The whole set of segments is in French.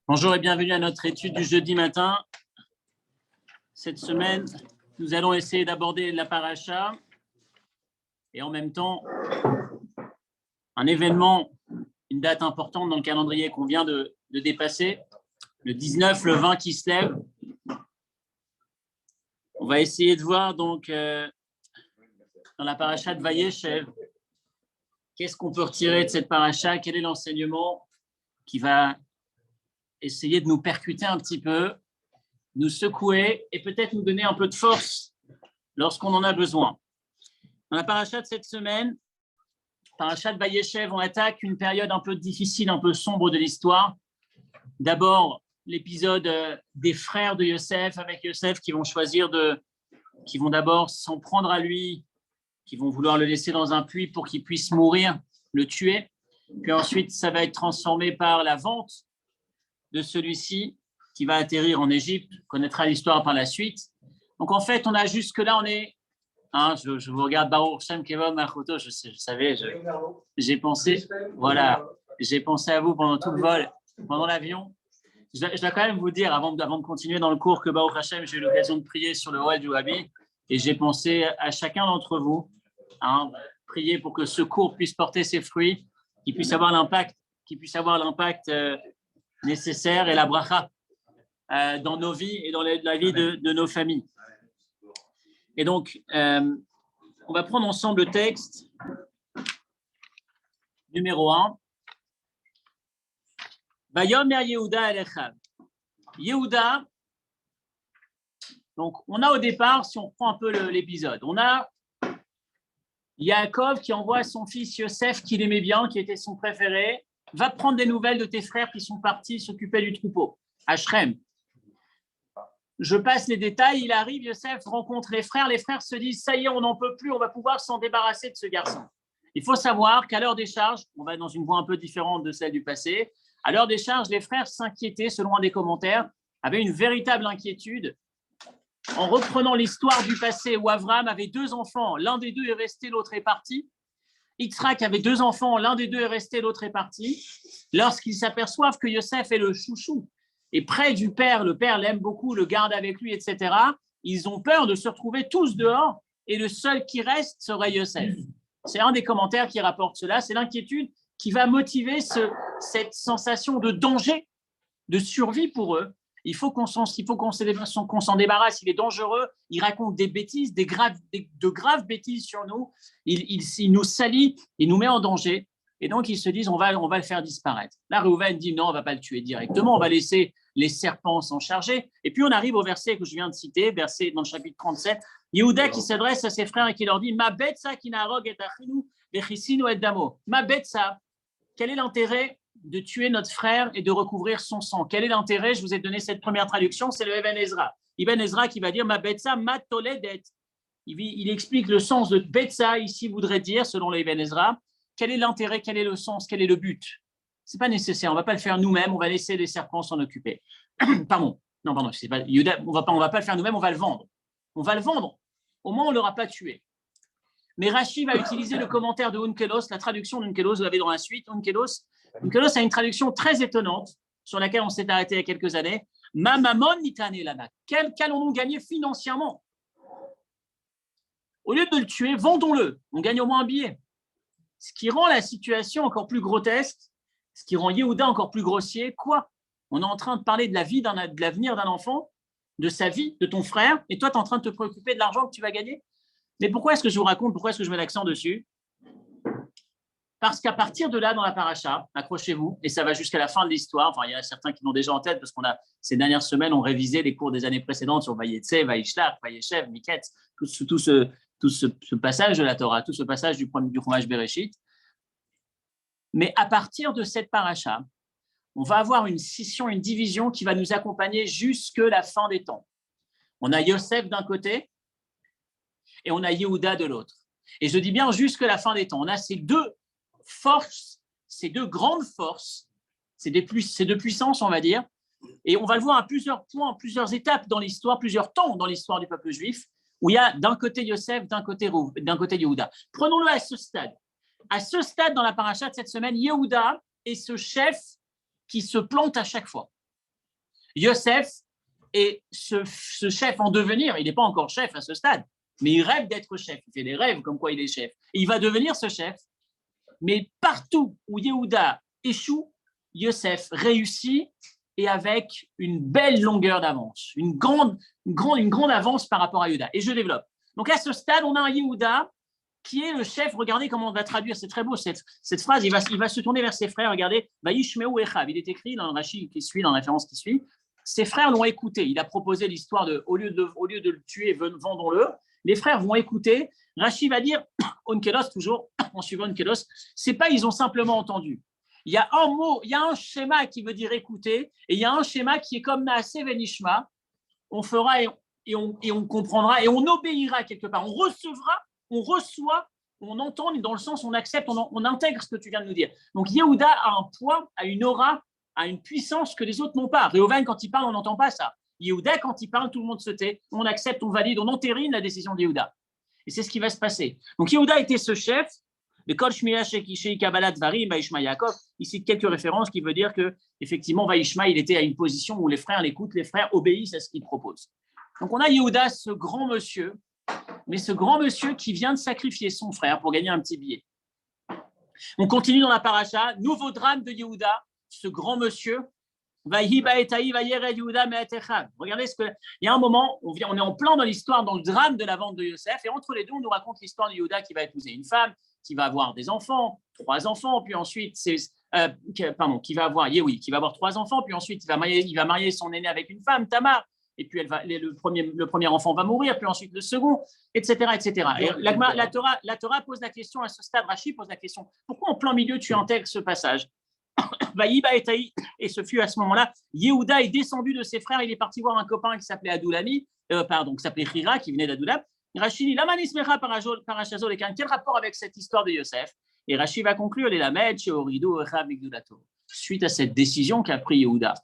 Bonjour et bienvenue à notre étude du jeudi matin. Cette semaine, nous allons essayer d'aborder la paracha et en même temps un événement, une date importante dans le calendrier qu'on vient de dépasser, le 19, le 20 qui se lève. On va essayer de voir donc dans la paracha de Vayeshev, qu'est-ce qu'on peut retirer de cette paracha, quel est l'enseignement qui va essayer de nous percuter un petit peu, nous secouer et peut-être nous donner un peu de force lorsqu'on en a besoin. Dans la paracha de cette semaine, paracha de Vayeshev, on attaque une période un peu difficile, un peu sombre de l'histoire. D'abord, l'épisode des frères de Yosef avec Yosef qui vont qui vont d'abord s'en prendre à lui, qui vont vouloir le laisser dans un puits pour qu'il puisse mourir, le tuer. Puis ensuite, ça va être transformé par la vente de celui-ci qui va atterrir en Égypte, connaîtra l'histoire par la suite. Donc en fait, on a jusque-là, on est... je vous regarde, Baruch Shem Kevon Machoto, je savais, j'ai pensé, voilà, j'ai pensé à vous pendant tout le vol, pendant l'avion. Je dois quand même vous dire, avant de continuer dans le cours, que Baruch Hashem, j'ai eu l'occasion de prier sur le Oel du Rabbi, et j'ai pensé à chacun d'entre vous, prier pour que ce cours puisse porter ses fruits, qu'il puisse avoir l'impact nécessaire et la bracha dans nos vies et dans la vie de nos familles. Et donc, on va prendre ensemble le texte numéro 1. Vayomer Yehuda el Echav. Yehuda, donc on a au départ, si on prend un peu l'épisode, on a Yaakov qui envoie son fils Yosef, qu'il aimait bien, qui était son préféré, va prendre des nouvelles de tes frères qui sont partis s'occuper du troupeau, à Shrem. Je passe les détails, il arrive, Yosef rencontre les frères se disent, ça y est, on n'en peut plus, on va pouvoir s'en débarrasser de ce garçon. Il faut savoir qu'à l'heure des charges, on va dans une voie un peu différente de celle du passé, à l'heure des charges, les frères s'inquiétaient, selon un des commentaires, avaient une véritable inquiétude. En reprenant l'histoire du passé où Avram avait 2 enfants, l'un des 2 est resté, l'autre est parti. Yitzhak avait 2 enfants, l'un des 2 est resté, l'autre est parti. Lorsqu'ils s'aperçoivent que Yosef est le chouchou et près du père, le père l'aime beaucoup, le garde avec lui, etc., ils ont peur de se retrouver tous dehors et le seul qui reste serait Yosef. C'est un des commentaires qui rapporte cela, c'est l'inquiétude qui va motiver cette sensation de danger, de survie pour eux. Il faut qu'on s'en débarrasse, il est dangereux, il raconte des bêtises, de graves bêtises sur nous, il nous salit, il nous met en danger, et donc ils se disent on va le faire disparaître. Là, Reuven dit non, on ne va pas le tuer directement, on va laisser les serpents s'en charger, et puis on arrive au verset que je viens de citer, verset dans le chapitre 37, Yehuda qui s'adresse à ses frères et qui leur dit ma betsa ki naharog et achinu vechisinu et damo. Ma betsa, quel est l'intérêt de tuer notre frère et de recouvrir son sang? Quel est l'intérêt? Je vous ai donné cette première traduction, c'est le Ibn Ezra. Ibn Ezra qui va dire ma betsa ma toledet. Il explique le sens de betsa ici voudrait dire, selon le Ibn Ezra, quel est l'intérêt, quel est le sens, quel est le but? C'est pas nécessaire, on va pas le faire nous-mêmes, on va laisser les serpents s'en occuper. Pardon, c'est pas Yuda, on va pas le faire nous-mêmes, on va le vendre. On va le vendre. Au moins on l'aura pas tué. Mais Rashi va utiliser le commentaire de Onkelos, la traduction d'Onkelos, vous l'avez dans la suite. Onkelos a une traduction très étonnante sur laquelle on s'est arrêté il y a quelques années. Ma mamon nitane lana. Qu'allons-nous gagner financièrement? Au lieu de le tuer, vendons-le. On gagne au moins un billet. Ce qui rend la situation encore plus grotesque, ce qui rend Yehuda encore plus grossier, quoi? On est en train de parler de la vie, de l'avenir d'un enfant, de sa vie, de ton frère, et toi, tu es en train de te préoccuper de l'argent que tu vas gagner? Mais pourquoi est-ce que je vous raconte, pourquoi est-ce que je mets l'accent dessus? Parce qu'à partir de là, dans la paracha, accrochez-vous, et ça va jusqu'à la fin de l'histoire, enfin, il y a certains qui l'ont déjà en tête, parce ces dernières semaines, on révisé les cours des années précédentes sur Vayetse, Vayishlach, Vayeshev, Miketz, tout ce passage de la Torah, tout ce passage du Chumash Bereshit. Mais à partir de cette paracha, on va avoir une scission, une division qui va nous accompagner jusque la fin des temps. On a Yosef d'un côté, et on a Yehuda de l'autre. Et je dis bien jusque la fin des temps. On a ces 2 forces, ces 2 grandes forces, ces 2 puissances, on va dire, et on va le voir à plusieurs points, plusieurs étapes dans l'histoire, plusieurs temps dans l'histoire du peuple juif, où il y a d'un côté Yosef, d'un côté Yehuda. Prenons-le à ce stade. À ce stade dans la paracha de cette semaine, Yehuda est ce chef qui se plante à chaque fois. Yosef est ce chef en devenir. Il n'est pas encore chef à ce stade, mais il rêve d'être chef. Il fait des rêves comme quoi il est chef. Et il va devenir ce chef. Mais partout où Yehuda échoue, Yosef réussit et avec une belle longueur d'avance, une grande avance par rapport à Yehuda. Et je développe. Donc à ce stade, on a un Yehuda qui est le chef. Regardez comment on va traduire, c'est très beau cette phrase. Il va se tourner vers ses frères. Regardez, Vaishmeu Echav. Il est écrit dans le Rashi qui suit, dans la référence qui suit. Ses frères l'ont écouté. Il a proposé l'histoire de au lieu de le tuer, vendons-le. Les frères vont écouter. Rashi va dire, Onkelos, toujours en suivant Onkelos, c'est pas ils ont simplement entendu. Il y a un mot, il y a un schéma qui veut dire écouter, et il y a un schéma qui est comme Naaseh Venishma. On fera et on comprendra et on obéira quelque part. On recevra, on reçoit, on entend dans le sens on accepte, on intègre ce que tu viens de nous dire. Donc Yehuda a un poids, a une aura, a une puissance que les autres n'ont pas. Réhouven, quand il parle, on n'entend pas ça. Yehuda, quand il parle, tout le monde se tait. On accepte, on valide, on entérine la décision de Yehuda. Et c'est ce qui va se passer. Donc Yehuda était ce chef. Le Kol Shmiya Shekishei Kabbalat Dvarim Vaishma Yaakov. Ici, quelques références qui veut dire que effectivement Vaishma, il était à une position où les frères l'écoutent, les frères obéissent à ce qu'il propose. Donc on a Yehuda, ce grand monsieur, mais ce grand monsieur qui vient de sacrifier son frère pour gagner un petit billet. On continue dans la paracha, nouveau drame de Yehuda, ce grand monsieur. Regardez il y a un moment, on est en plein dans l'histoire, dans le drame de la vente de Yosef, et entre les deux, on nous raconte l'histoire de Yehuda qui va épouser une femme, qui va avoir des enfants, 3 enfants, puis ensuite, qui va avoir 3 enfants, puis ensuite, il va marier son aîné avec une femme, Tamar, et puis le premier enfant va mourir, puis ensuite le second, etc. etc. Et la Torah pose la question, à ce stade, Rashi pose la question, pourquoi en plein milieu tu intègres ce passage? Et ce fut à ce moment-là, Yehuda est descendu de ses frères, il est parti voir un copain qui s'appelait Adulami, qui s'appelait Hira, qui venait d'Adulam. Rashi dit, quel rapport avec cette histoire de Yosef? Et Rashi va conclure, suite à cette décision qu'a pris Yehuda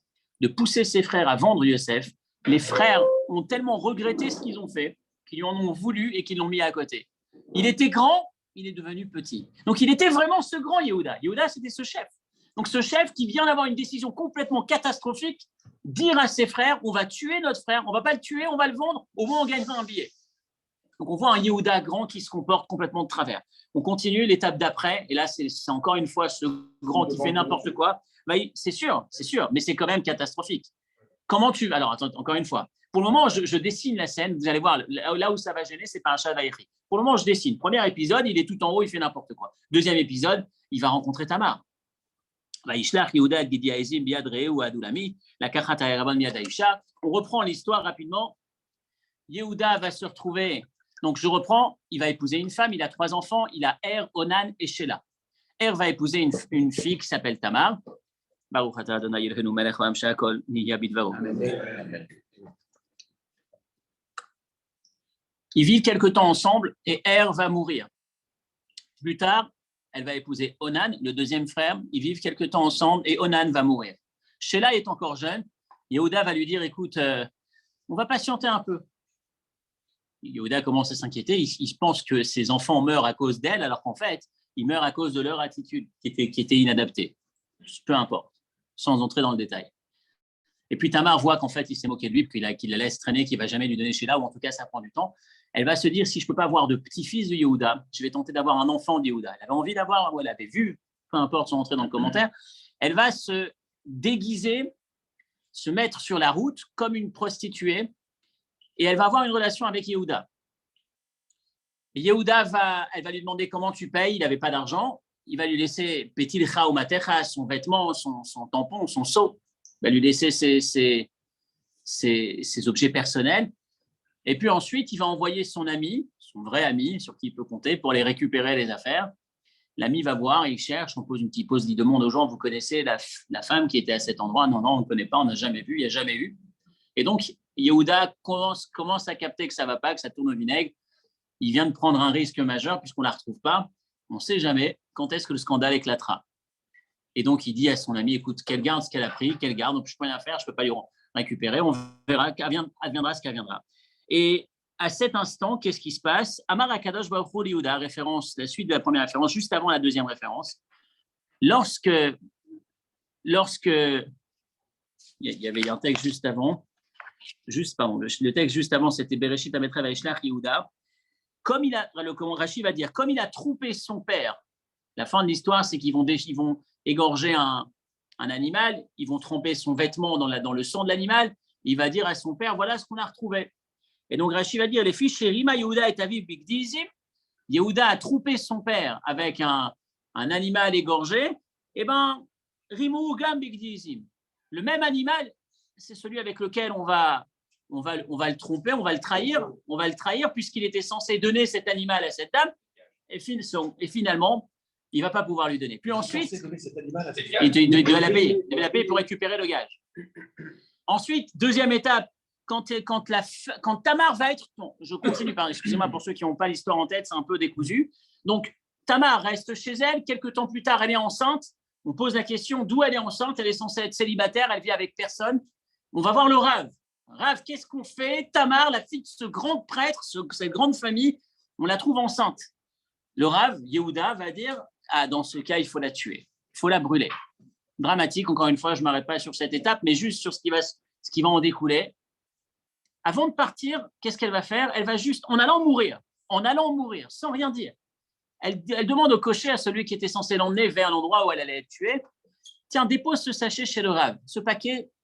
de pousser ses frères à vendre Yosef, les frères ont tellement regretté ce qu'ils ont fait qu'ils lui en ont voulu et qu'ils l'ont mis à côté. Il était grand, il est devenu petit. Donc il était vraiment ce grand Yehuda. Yehuda, c'était ce chef. Donc ce chef qui vient d'avoir une décision complètement catastrophique, dire à ses frères, on va tuer notre frère, on ne va pas le tuer, on va le vendre, au moins on gagnera un billet. Donc on voit un Yehuda grand qui se comporte complètement de travers. On continue l'étape d'après, et là c'est encore une fois ce grand qui fait n'importe quoi. C'est sûr, mais c'est quand même catastrophique. Alors attends, encore une fois, pour le moment je dessine la scène, vous allez voir, là où ça va gêner, c'est pas un chat vaïri. Pour le moment je dessine. Premier épisode, il est tout en haut, il fait n'importe quoi. Deuxième épisode, il va rencontrer Tamar. On reprend l'histoire rapidement. Yehuda va se retrouver, donc je reprends, il va épouser une femme, il a 3 enfants, il a Er, Onan et Shelah. Er va épouser une fille qui s'appelle Tamar. Ils vivent quelque temps ensemble et Er va mourir. Plus tard, elle va épouser Onan, le deuxième frère. Ils vivent quelque temps ensemble et Onan va mourir. Shelah est encore jeune. Yehuda va lui dire, écoute, on va patienter un peu. Yehuda commence à s'inquiéter. Il pense que ses enfants meurent à cause d'elle, alors qu'en fait, ils meurent à cause de leur attitude qui était inadaptée. Peu importe, sans entrer dans le détail. Et puis Tamar voit qu'en fait, il s'est moqué de lui, qu'il la laisse traîner, qu'il ne va jamais lui donner Shelah, ou en tout cas, ça prend du temps. Elle va se dire, si je ne peux pas avoir de petit-fils de Yehuda, je vais tenter d'avoir un enfant de Yehuda. Elle avait envie d'avoir, ou elle avait vu, peu importe, sans entrer dans le commentaire. Elle va se déguiser, se mettre sur la route comme une prostituée, et elle va avoir une relation avec Yehuda. Et Yehuda elle va lui demander comment tu payes, il n'avait pas d'argent. Il va lui laisser Petilcha ou Matecha, son vêtement, son tampon, son seau. Il va lui laisser ses objets personnels. Et puis ensuite, il va envoyer son ami, son vrai ami, sur qui il peut compter, pour aller récupérer les affaires. L'ami va voir, il cherche, on pose une petite pause, il demande aux gens, vous connaissez la femme qui était à cet endroit? Non, on ne connaît pas, on n'a jamais vu, il n'y a jamais eu. Et donc, Yehuda commence à capter que ça ne va pas, que ça tourne au vinaigre. Il vient de prendre un risque majeur puisqu'on ne la retrouve pas. On ne sait jamais quand est-ce que le scandale éclatera. Et donc, il dit à son ami, écoute, qu'elle garde ce qu'elle a pris, qu'elle garde, donc je ne peux rien faire, je ne peux pas lui récupérer, on verra, adviendra ce qu'adviendra. Et à cet instant, qu'est-ce qui se passe? Amar Akadosh Baruch Hu Yehuda, référence, la suite de la première référence, juste avant la deuxième référence. Lorsque lorsque il y avait un texte juste avant, le texte juste avant, c'était Bereshit Ametra Vaishlach Yehuda. Comme Rashi va dire, comme il a trompé son père, la fin de l'histoire, c'est qu'ils vont égorger un animal, ils vont tremper son vêtement dans le sang de l'animal, il va dire à son père, voilà ce qu'on a retrouvé. Et donc Rashi va dire, les fils chez Rima Yehuda et Aviv Bigdizim, Yehuda a trompé son père avec un animal égorgé, et bien, Rimou Gam Bigdizim, le même animal, c'est celui avec lequel on va le tromper, on va le trahir puisqu'il était censé donner cet animal à cette dame, et finalement, il ne va pas pouvoir lui donner. Puis ensuite, il devait la payer pour récupérer le gage. Ensuite, deuxième étape, quand Tamar va être... Bon, je continue, excusez-moi pour ceux qui n'ont pas l'histoire en tête, c'est un peu décousu. Donc, Tamar reste chez elle, quelques temps plus tard, elle est enceinte. On pose la question d'où elle est enceinte, elle est censée être célibataire, elle vit avec personne. On va voir le Rav. Rav, qu'est-ce qu'on fait? Tamar, la fille de ce grand prêtre, cette grande famille, on la trouve enceinte. Le Rav, Yehuda, va dire, dans ce cas, il faut la tuer, il faut la brûler. Dramatique, encore une fois, je ne m'arrête pas sur cette étape, mais juste sur ce qui va en découler. Avant de partir, qu'est-ce qu'elle va faire? Elle va juste, en allant mourir, sans rien dire. Elle demande au cocher, à celui qui était censé l'emmener vers l'endroit où elle allait être tuée, tiens, dépose ce sachet chez le Rav,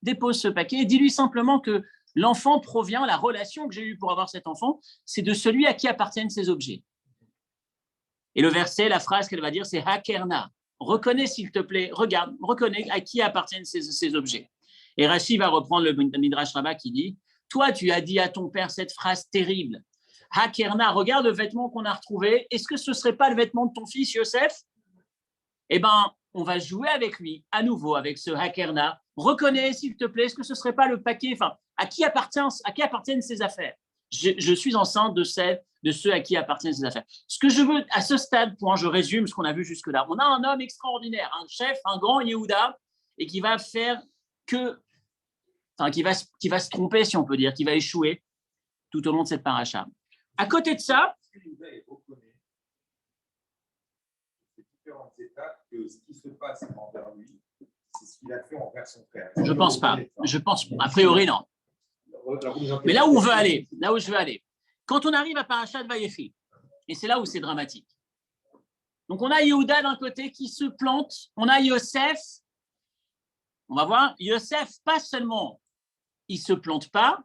dépose ce paquet, et dis-lui simplement que l'enfant provient, la relation que j'ai eue pour avoir cet enfant, c'est de celui à qui appartiennent ces objets. Et le verset, la phrase qu'elle va dire, c'est Hakerna. Reconnais, s'il te plaît, reconnais à qui appartiennent ces objets. Et Rashi va reprendre le Midrash Rabbah qui dit, toi, tu as dit à ton père cette phrase terrible. Hakerna, regarde le vêtement qu'on a retrouvé. Est-ce que ce ne serait pas le vêtement de ton fils, Yosef? Eh bien, on va jouer avec lui, à nouveau, avec ce Hakerna. Reconnais, s'il te plaît, est-ce que ce ne serait pas le paquet, à qui appartiennent ces affaires? Je suis enceinte de ceux à qui appartiennent ces affaires. Ce que je veux, à ce stade, je résume ce qu'on a vu jusque-là. On a un homme extraordinaire, un chef, un grand Yehuda, et qui va faire qui va se tromper, si on peut dire, qui va échouer tout au long de cette paracha. À côté de ça, différentes étapes que ce qui se passe envers lui, c'est ce qu'il a fait envers son frère. Je pense pas. A priori, non. Mais là où je veux aller, quand on arrive à Parashat Vayechi, et c'est là où c'est dramatique. Donc on a Yehuda d'un côté qui se plante, on a Yosef. On va voir, Yosef, pas seulement il se plante pas,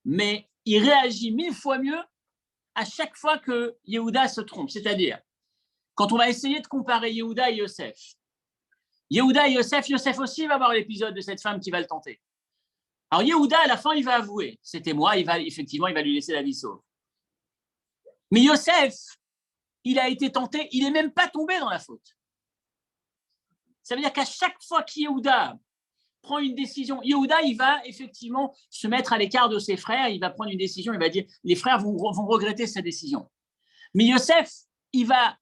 mais il réagit 1000 fois mieux à chaque fois que Yehuda se trompe. C'est-à-dire, quand on va essayer de comparer Yehuda et Yosef, Yosef aussi va voir l'épisode de cette femme qui va le tenter. Alors Yehuda, à la fin, il va avouer, c'était moi, il va lui laisser la vie sauve. Mais Yosef, il a été tenté, il n'est même pas tombé dans la faute. Ça veut dire qu'à chaque fois qu'Yehuda prend une décision, Yehuda, il va effectivement se mettre à l'écart de ses frères, il va prendre une décision, il va dire, les frères vont regretter sa décision. Mais Yosef, il va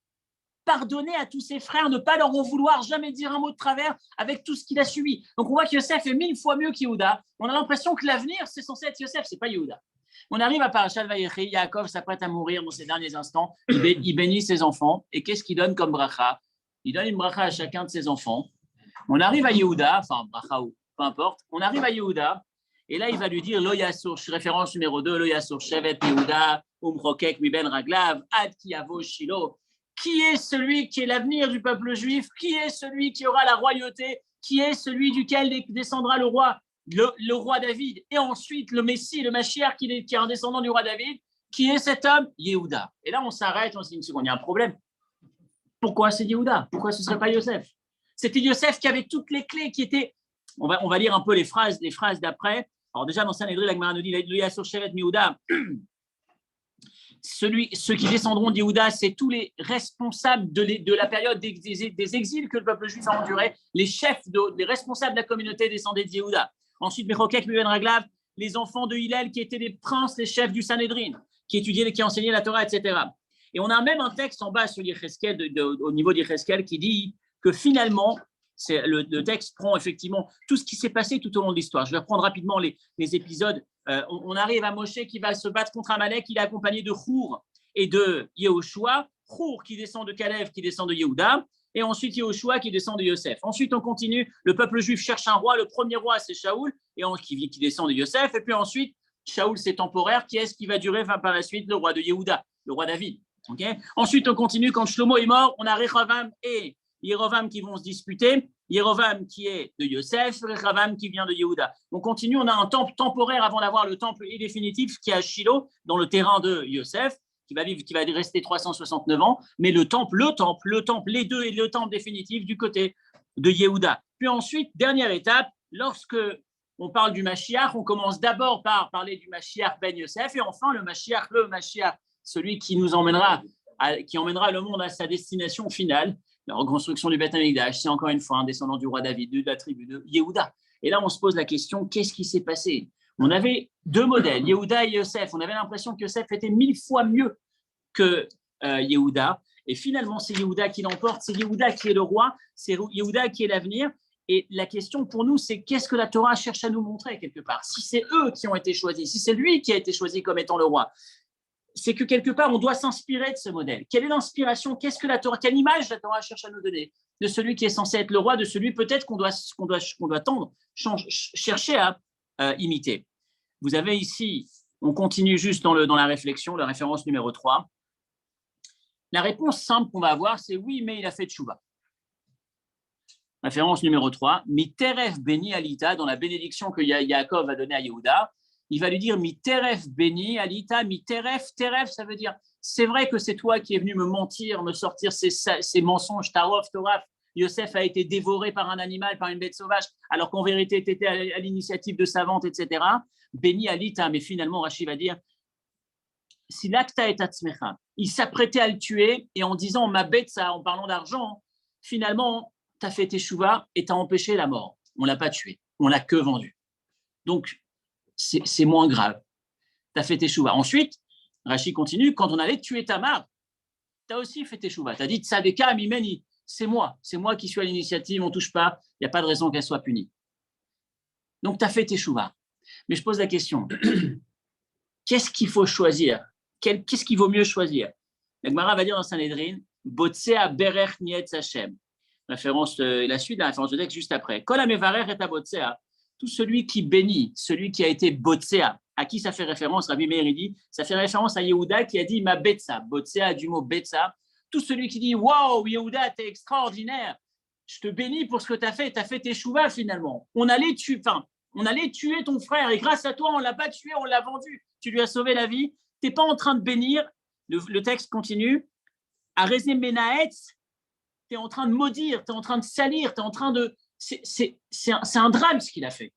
pardonner à tous ses frères, ne pas leur en vouloir, jamais dire un mot de travers avec tout ce qu'il a subi. Donc on voit que Yosef est 1000 fois mieux qu'Yehuda. On a l'impression que l'avenir, c'est censé être Yosef, c'est pas Yehuda. On arrive à Parashat Vayechi, Yaakov s'apprête à mourir dans ses derniers instants, il bénit ses enfants, et qu'est-ce qu'il donne comme bracha? Il donne une bracha à chacun de ses enfants. On arrive à Yehuda, bracha ou peu importe, on arrive à Yehuda, et là il va lui dire, Lo Yasur, référence numéro 2, Lo Yasur Shevet Yehuda, Umrokek Miben Raglav, Ad Kiavo Shilo. Qui est celui qui est l'avenir du peuple juif? Qui est celui qui aura la royauté? Qui est celui duquel descendra le roi David? Et ensuite, le Messie, le Mashiach, qui est un descendant du roi David. Qui est cet homme? Yehuda. Et là, on s'arrête, on se dit une seconde, il y a un problème. Pourquoi c'est Yehuda? Pourquoi ce ne serait pas Yosef? C'était Yosef qui avait toutes les clés, qui étaient... On va lire un peu les phrases d'après. Alors déjà, dans Sanhedrin, la Gemara nous dit, le Yasur Shevet Yehuda. Ceux qui descendront d'Yehuda, c'est tous les responsables de la période des exils que le peuple juif a enduré. Les chefs, les responsables de la communauté descendaient d'Yehuda. Ensuite, Mechokek, Miben Raglav, les enfants de Hillel qui étaient les princes, les chefs du Sanhedrin, qui étudiaient, qui enseignaient la Torah, etc. Et on a même un texte en bas sur au niveau d'Yecheskel qui dit que finalement, le texte prend effectivement tout ce qui s'est passé tout au long de l'histoire. Je vais reprendre rapidement les épisodes. On arrive à Moshe qui va se battre contre Amalek, il est accompagné de Hur et de Yehoshua. Hur qui descend de Kalev, qui descend de Yehuda. Et ensuite, Yehoshua qui descend de Yosef. Ensuite, on continue. Le peuple juif cherche un roi. Le premier roi, c'est Shaoul, qui descend de Yosef. Et puis ensuite, Shaoul, c'est temporaire. Qui est-ce qui va durer par la suite? Le roi de Yehuda, le roi David. Okay, ensuite, on continue. Quand Shlomo est mort, on a Rechavam et Yerovam qui vont se disputer. Yerovam qui est de Yosef, Rechavam qui vient de Yehuda. On continue. On a un temple temporaire avant d'avoir le temple définitif qui est à Shiloh, dans le terrain de Yosef, qui va rester 369 ans, mais le temple, les deux et le temple définitif du côté de Yehuda. Puis ensuite, dernière étape, lorsque on parle du Mashiach, on commence d'abord par parler du Mashiach ben Yosef, et enfin le Mashiach, celui qui emmènera le monde à sa destination finale, la reconstruction du Beth Amikdash, c'est encore une fois un descendant du roi David, de la tribu de Yehuda. Et là, on se pose la question, qu'est-ce qui s'est passé? On avait deux modèles, Yehuda et Yosef. On avait l'impression que Yosef était 1000 fois mieux que Yehuda. Et finalement, c'est Yehuda qui l'emporte, c'est Yehuda qui est le roi, c'est Yehuda qui est l'avenir. Et la question pour nous, c'est qu'est-ce que la Torah cherche à nous montrer quelque part? Si c'est eux qui ont été choisis, si c'est lui qui a été choisi comme étant le roi, c'est que quelque part, on doit s'inspirer de ce modèle. Quelle est l'inspiration? Qu'est-ce que la Torah, quelle image la Torah cherche à nous donner de celui qui est censé être le roi, de celui peut-être qu'on doit tendre, chercher à imiter? Vous avez ici, on continue juste dans la réflexion, la référence numéro 3. La réponse simple qu'on va avoir, c'est oui, mais il a fait tchouva. Référence numéro 3, Miteref Beni Alita, dans la bénédiction que Yaakov va donner à Yehuda, il va lui dire Miteref Beni Alita, Miteref, Teref, ça veut dire c'est vrai que c'est toi qui es venu me mentir, me sortir ces mensonges, Tarof, Toraf. Yosef a été dévoré par un animal, par une bête sauvage, alors qu'en vérité, tu étais à l'initiative de sa vente, etc. Beni Alita, mais finalement, Rashi va dire si l'acta est atzmecha, il s'apprêtait à le tuer, et en disant ma bête, ça, en parlant d'argent, finalement, tu as fait teshuva et tu as empêché la mort. On ne l'a pas tué, on l'a que vendu. Donc, c'est moins grave. Tu as fait teshuva. Ensuite, Rashi continue, quand on allait tuer Tamar, tu as aussi fait teshuva. Tu as dit tzadeka mimeni, c'est moi qui suis à l'initiative, on ne touche pas, il n'y a pas de raison qu'elle soit punie. Donc, tu as fait teshuva. Mais je pose la question, qu'est-ce qu'il faut choisir? Qu'est-ce qu'il vaut mieux choisir? La Gemara va dire dans Sanhedrin, Botsea berech niet Hashem. La suite de la référence de texte juste après. Kol hamevarech et botsea. Tout celui qui bénit, celui qui a été botsea. À qui ça fait référence? Rabbi Meir dit, ça fait référence à Yehuda qui a dit ma betsa. Botsea du mot betsa. Tout celui qui dit waouh, Yehuda, t'es extraordinaire. Je te bénis pour ce que tu as fait tes chouvas finalement. On allait tuer ton frère et grâce à toi, on ne l'a pas tué, on l'a vendu. Tu lui as sauvé la vie. Tu n'es pas en train de bénir. Le texte continue. Arezé Menaetz, tu es en train de maudire, tu es en train de salir, tu es en train de. C'est un drame ce qu'il a fait.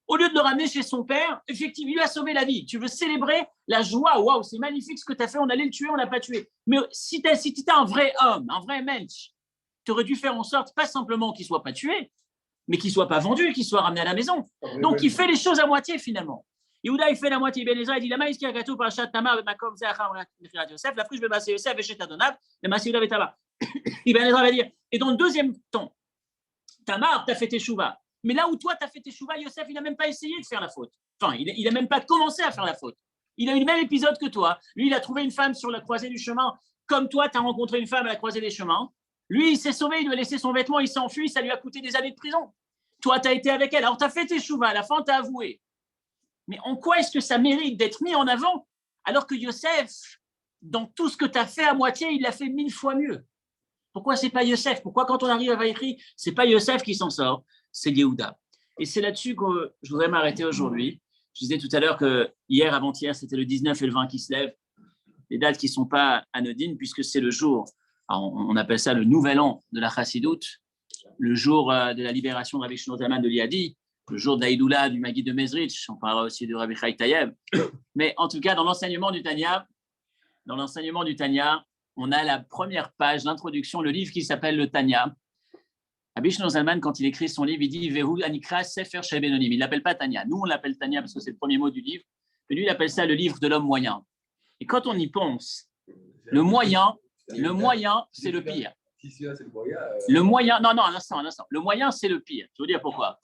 Au lieu de le ramener chez son père, effectivement, il lui a sauvé la vie. Tu veux célébrer la joie. Waouh, c'est magnifique ce que tu as fait. On allait le tuer, on ne l'a pas tué. Mais si tu étais un vrai homme, un vrai mensch, tu aurais dû faire en sorte, pas simplement qu'il ne soit pas tué, mais qu'il ne soit pas vendu, qu'il soit ramené à la maison. Donc, il fait les choses à moitié finalement. Yehuda, il fait la moitié. Ben Ezra, il dit la maïs qui a gâteau par Tamar, le makom zéacham, Yosef, la friche, Bebassé Yosef, et Shetadonav, le Massouda Betaba. Ben Ezra va dire, et dans le deuxième temps, Tamar, tu as fait tes chouvas. Mais là où toi, tu as fait tes chouvas, Yosef, il n'a même pas essayé de faire la faute. Enfin, il n'a même pas commencé à faire la faute. Il a eu le même épisode que toi. Lui, il a trouvé une femme sur la croisée du chemin. Comme toi, tu as rencontré une femme à la croisée des chemins. Lui, il s'est sauvé, il lui a laissé son vêtement, il s'est enfui, ça lui a coûté des années de prison. Toi, tu as été avec elle. Alors, tu as fait tes chouvas. À la fin, tu as avoué. Mais en quoi est-ce que ça mérite d'être mis en avant alors que Yosef, dans tout ce que tu as fait à moitié, il l'a fait 1000 fois mieux? Pourquoi c'est pas Yosef? Pourquoi quand on arrive à Vaïkri, c'est pas Yosef qui s'en sort, c'est Yehuda? Et c'est là-dessus que je voudrais m'arrêter aujourd'hui. Je disais tout à l'heure que hier, avant-hier, c'était le 19 et le 20 qui se lèvent. Des dates qui ne sont pas anodines puisque c'est le jour, on appelle ça le nouvel an de la Chassidoute, le jour de la libération de Rabbi Shlomo Zalman de Liadi, le jour d'Aïdoula du Maguide de Mezrich, on parlera aussi de Rabbi Chaim Tayeb. Mais en tout cas, dans l'enseignement du Tanya, on a la première page, l'introduction, le livre qui s'appelle le Tanya. Rabbi Shlomo Zalman, quand il écrit son livre, il dit Vehu Anikra Sefer Shel Benonim. Il ne l'appelle pas Tanya. Nous, on l'appelle Tanya parce que c'est le premier mot du livre. Mais lui, il appelle ça le livre de l'homme moyen. Et quand on y pense, le moyen, c'est le pire. Le moyen, non, un instant. Le moyen, c'est le pire. Je veux dire pourquoi.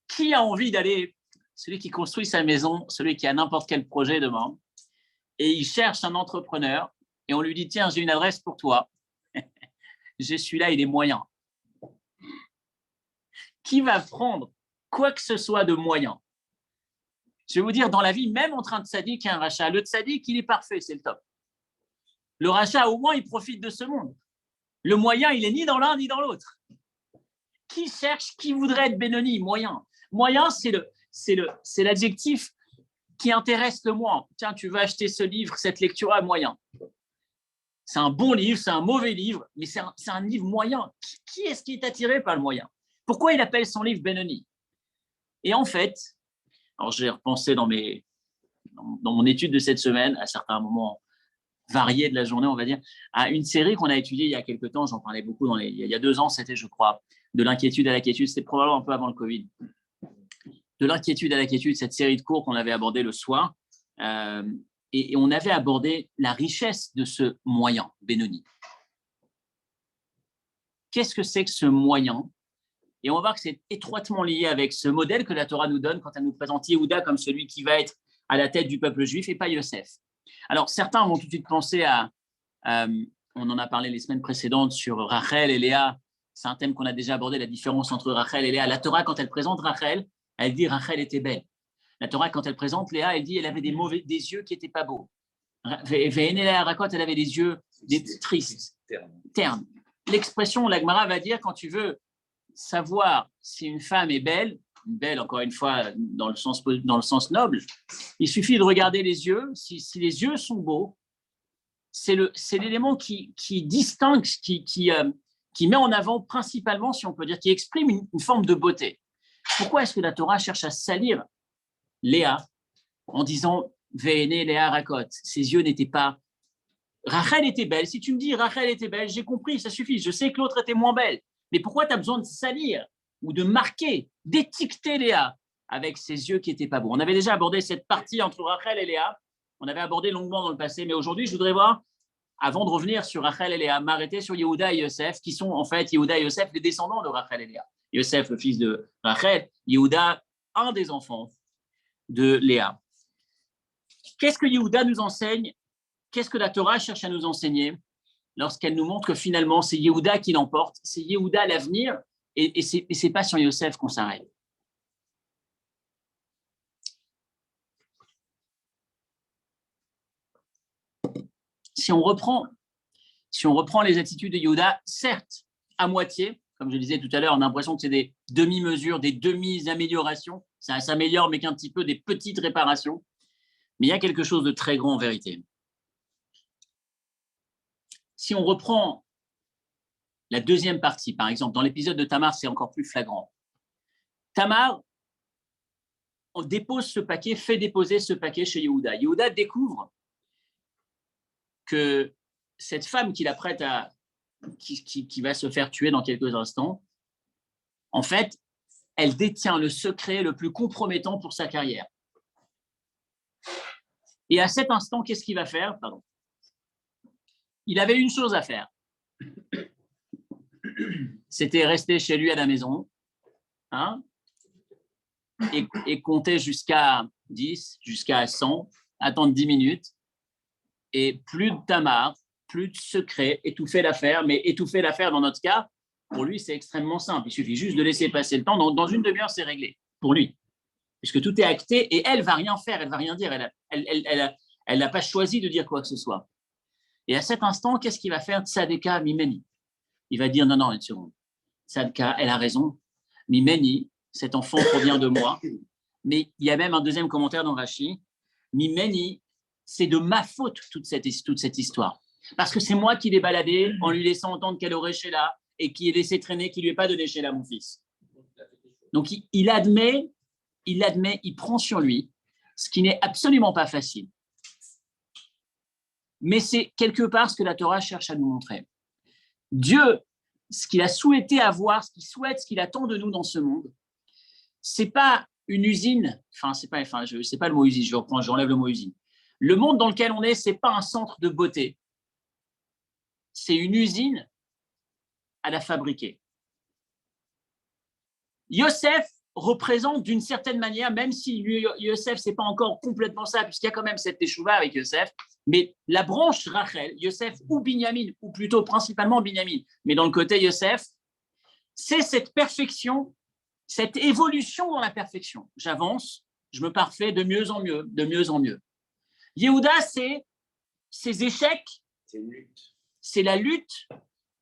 Qui a envie d'aller, celui qui construit sa maison, celui qui a n'importe quel projet demain, et il cherche un entrepreneur, et on lui dit, tiens, j'ai une adresse pour toi. j'ai celui-là, il est moyen. Qui va prendre quoi que ce soit de moyen? Je vais vous dire, dans la vie, même entre un tzaddik et un rachat, le tzaddik, il est parfait, c'est le top. Le rachat, au moins, il profite de ce monde. Le moyen, il est ni dans l'un ni dans l'autre. Qui cherche, qui voudrait être Benoni? Moyen. Moyen, c'est l'adjectif qui intéresse le moins. Tiens, tu vas acheter ce livre, cette lecture-là, moyen. C'est un bon livre, c'est un mauvais livre, mais c'est un livre moyen. Qui est-ce qui est attiré par le moyen? Pourquoi il appelle son livre Benoni? Et en fait, alors j'ai repensé dans mon étude de cette semaine, à certains moments variés de la journée, on va dire, à une série qu'on a étudiée il y a quelques temps, j'en parlais beaucoup, il y a 2 ans, c'était, je crois, de l'inquiétude à la quiétude, c'était probablement un peu avant le Covid. De l'inquiétude à la quiétude, cette série de cours qu'on avait abordée le soir, et on avait abordé la richesse de ce moyen, Benoni. Qu'est-ce que c'est que ce moyen? Et on va voir que c'est étroitement lié avec ce modèle que la Torah nous donne quand elle nous présente Yehuda comme celui qui va être à la tête du peuple juif et pas Yosef. Alors, certains vont tout de suite penser on en a parlé les semaines précédentes sur Rachel et Léa. C'est un thème qu'on a déjà abordé, la différence entre Rachel et Léa. La Torah, quand elle présente Rachel, elle dit Rachel était belle. La Torah, quand elle présente Léa, elle dit elle avait des yeux qui n'étaient pas beaux. Léa Rakot, elle avait des yeux tristes, ternes. L'expression, la Gemara va dire, quand tu veux savoir si une femme est belle, encore une fois dans le sens noble, il suffit de regarder les yeux. Si les yeux sont beaux, c'est l'élément qui distingue, qui met en avant principalement, si on peut dire, qui exprime une forme de beauté. Pourquoi est-ce que la Torah cherche à salir Léa en disant Véné Léa Rakot? Ses yeux n'étaient pas. Rachel était belle. Si tu me dis Rachel était belle, j'ai compris, ça suffit. Je sais que l'autre était moins belle. Mais pourquoi tu as besoin de salir ou de marquer, d'étiqueter Léa avec ses yeux qui n'étaient pas beaux? On avait déjà abordé cette partie entre Rachel et Léa. On avait abordé longuement dans le passé, mais aujourd'hui, je voudrais voir, avant de revenir sur Rachel et Léa, m'arrêter sur Yehuda et Yosef, qui sont en fait Yehuda et Yosef, les descendants de Rachel et Léa. Yosef, le fils de Rachel, Yehuda, un des enfants de Léa. Qu'est-ce que Yehuda nous enseigne? Qu'est-ce que la Torah cherche à nous enseigner lorsqu'elle nous montre que finalement c'est Yehuda qui l'emporte, c'est Yehuda l'avenir, et c'est pas sur Yosef qu'on s'arrête. Si on reprend les attitudes de Yehuda, certes, à moitié, comme je disais tout à l'heure, on a l'impression que c'est des demi-mesures, des demi-améliorations, ça s'améliore, mais qu'un petit peu des petites réparations, mais il y a quelque chose de très grand en vérité. Si on reprend la deuxième partie, par exemple, dans l'épisode de Tamar, c'est encore plus flagrant. Tamar, on dépose ce paquet, fait déposer ce paquet chez Yehuda. Yehuda découvre que cette femme qu'il apprête qui va se faire tuer dans quelques instants, en fait, elle détient le secret le plus compromettant pour sa carrière. Et à cet instant, qu'est-ce qu'il va faire? Il avait une chose à faire. C'était rester chez lui à la maison, et compter jusqu'à 10, jusqu'à 100, attendre 10 minutes, et plus de Tamar, plus de secret, étouffer l'affaire. Mais étouffer l'affaire, dans notre cas, pour lui, c'est extrêmement simple. Il suffit juste de laisser passer le temps. Dans une demi-heure, c'est réglé, pour lui. Puisque tout est acté, et elle ne va rien faire, elle ne va rien dire. Elle n'a pas choisi de dire quoi que ce soit. Et à cet instant, qu'est-ce qu'il va faire? Tzadeka Mimeni. Il va dire, non, une seconde. Tzadka, elle a raison. Mimeni, cet enfant provient de moi. Mais il y a même un deuxième commentaire dans Rashi. Mimeni, c'est de ma faute toute cette histoire. Parce que c'est moi qui l'ai baladé en lui laissant entendre qu'elle aurait Sheila et qui ai laissé traîner, qui ne lui ai pas donné Sheila, mon fils. Donc il admet, il prend sur lui, ce qui n'est absolument pas facile. Mais c'est quelque part ce que la Torah cherche à nous montrer. Dieu, ce qu'il a souhaité avoir, ce qu'il souhaite, ce qu'il attend de nous dans ce monde, c'est pas une usine. C'est pas le mot usine. J'enlève le mot usine. Le monde dans lequel on est, c'est pas un centre de beauté. C'est une usine à la fabriquer. Yosef, représente d'une certaine manière, même si Yosef, ce n'est pas encore complètement ça, puisqu'il y a quand même cette teshuva avec Yosef, mais la branche Rachel, Yosef ou Binyamin, ou plutôt principalement Binyamin, mais dans le côté Yosef, c'est cette perfection, cette évolution dans la perfection. J'avance, je me parfais de mieux en mieux, de mieux en mieux. Yehuda, c'est ses échecs, c'est la lutte,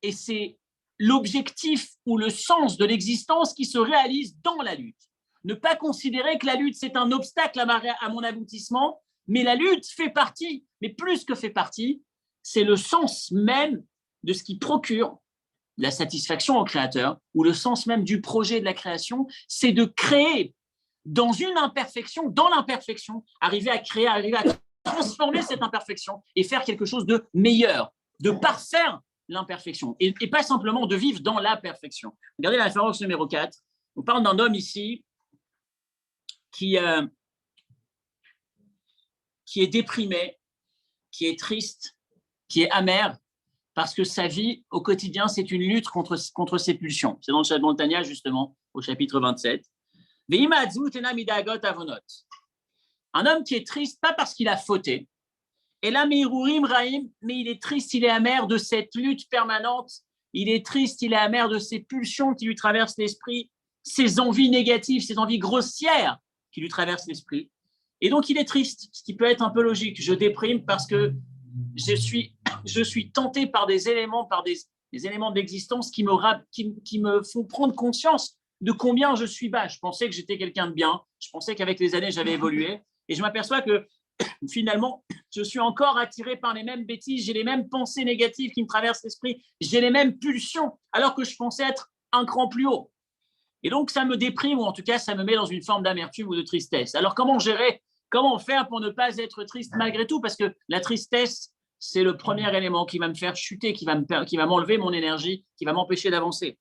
et c'est l'objectif ou le sens de l'existence qui se réalise dans la lutte. Ne pas considérer que la lutte, c'est un obstacle à mon aboutissement, mais la lutte fait partie, mais plus que fait partie, c'est le sens même de ce qui procure la satisfaction au créateur, ou le sens même du projet de la création, c'est de créer dans une imperfection, dans l'imperfection, arriver à créer, arriver à transformer cette imperfection et faire quelque chose de meilleur, de parfaire l'imperfection, et pas simplement de vivre dans la perfection. Regardez la référence numéro 4. On parle d'un homme ici qui est déprimé, qui est triste, qui est amer, parce que sa vie au quotidien, c'est une lutte contre ses pulsions. C'est dans le Chapitre Tania, justement, au chapitre 27. Un homme qui est triste, pas parce qu'il a fauté, et là, mais il est triste, il est amer de cette lutte permanente, il est triste, il est amer de ces pulsions qui lui traversent l'esprit, ces envies négatives, ces envies grossières qui lui traversent l'esprit. Et donc, il est triste, ce qui peut être un peu logique. Je déprime parce que je suis tenté par des éléments, des éléments d'existence qui me font prendre conscience de combien je suis bas. Je pensais que j'étais quelqu'un de bien, je pensais qu'avec les années, j'avais évolué, et je m'aperçois que finalement, je suis encore attiré par les mêmes bêtises, j'ai les mêmes pensées négatives qui me traversent l'esprit, j'ai les mêmes pulsions, alors que je pensais être un cran plus haut. Et donc, ça me déprime, ou en tout cas, ça me met dans une forme d'amertume ou de tristesse. Alors, comment gérer, comment faire pour ne pas être triste malgré tout? Parce que la tristesse, c'est le premier élément qui va me faire chuter, qui va m'enlever mon énergie, qui va m'empêcher d'avancer.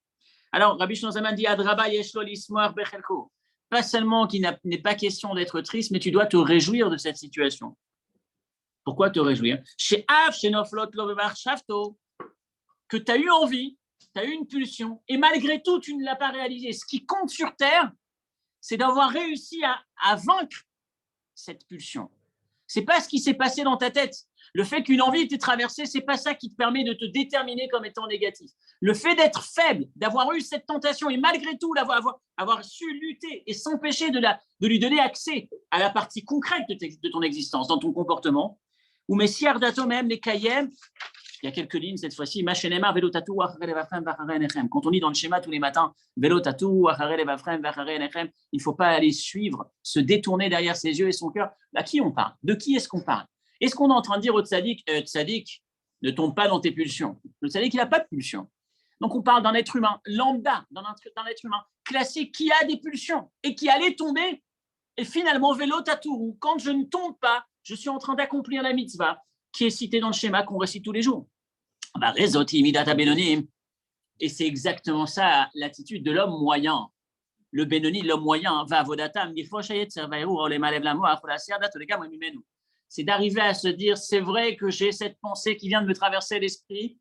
Alors, Rabbi Shlomo Zalman dit, Adraba yeshlo lismoach bechelko. Pas seulement qu'il n'est pas question d'être triste, mais tu dois te réjouir de cette situation. Pourquoi te réjouir? Que tu as eu envie, tu as eu une pulsion, et malgré tout, tu ne l'as pas réalisé. Ce qui compte sur Terre, c'est d'avoir réussi à vaincre cette pulsion. Ce n'est pas ce qui s'est passé dans ta tête. Le fait qu'une envie t'ait traversée, ce n'est pas ça qui te permet de te déterminer comme étant négatif. Le fait d'être faible, d'avoir eu cette tentation et malgré tout avoir su lutter et s'empêcher de lui donner accès à la partie concrète de ton existence, dans ton comportement, ou Messiar Dato même, les Kayem, il y a quelques lignes cette fois-ci, quand on lit dans le schéma tous les matins, il ne faut pas aller suivre, se détourner derrière ses yeux et son cœur. À qui on parle? De qui est-ce qu'on parle? Est-ce qu'on est en train de dire au tzaddik, tzaddik, ne tombe pas dans tes pulsions? Le tzaddik, il n'a pas de pulsions. Donc, on parle d'un être humain lambda, d'un être humain classique qui a des pulsions et qui allait tomber. Et finalement, vélo tatourou, quand je ne tombe pas, je suis en train d'accomplir la mitzvah qui est citée dans le schéma qu'on récite tous les jours. Et c'est exactement ça l'attitude de l'homme moyen. Le Benoni, l'homme moyen, va vodatam, c'est d'arriver à se dire, c'est vrai que j'ai cette pensée qui vient de me traverser l'esprit,